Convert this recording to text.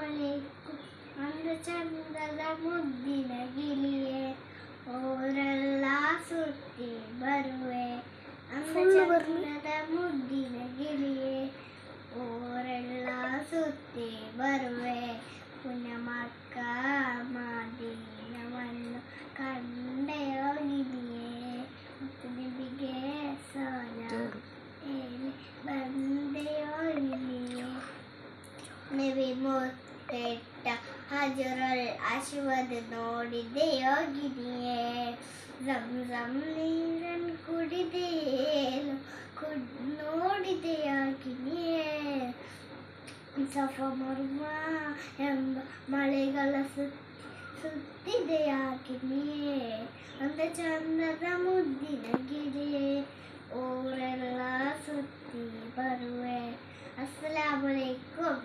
ಅಲೈಕುಂ ಅಂದ ಚಂದದ ಮುದ್ದಿನ ಗಿಳಿಯೇ ಓರೆಲ್ಲ ಸುತ್ತಿ ಬರುವೆ ಅಂದ ಚಂದದ ಮುದ್ದಿನ ಗಿಳಿಯೇ ಓರೆಲ್ಲ ಸುತ್ತಿ ಬರುವೆ ಪುಣ್ಯ ಮಕ್ಕ ಮದೀನವನ್ನು ಕಂಡೆಯೋ ಗಿಳಿಯೇ ಮತ್ತು ನಿಮಗೆ ಸಲಾಮ್ ಬಂದೆಯೋ ಗಿಳಿಯೇ ನಬಿ ಮುತ್ತೆಟ್ಟ ಹಜರಲ್ ಅಶ್ವದ್ ನೋಡಿದೆಯೋ ಗಿಳಿಯೇ ಝಮ್ ನೀರನ್ನು ಕುಡಿದೆಯೇನು ನೋಡಿದೆಯೋ ಗಿಳಿಯೇ ಸಫ ಮರ್ವ ಎಂಬ ಮಳೆಗಳ ಸುತ್ತಿದೆಯ ಗಿಳಿಯೇ ಅಂದ ಚಂದದ ಮುದ್ದಿನ ಗಿಳಿಯೇ ಊರೆಲ್ಲ ಸುತ್ತಿ ಬರುವೆ. ಅಸ್ಸಲಾಮು ಅಲೈಕುಂ.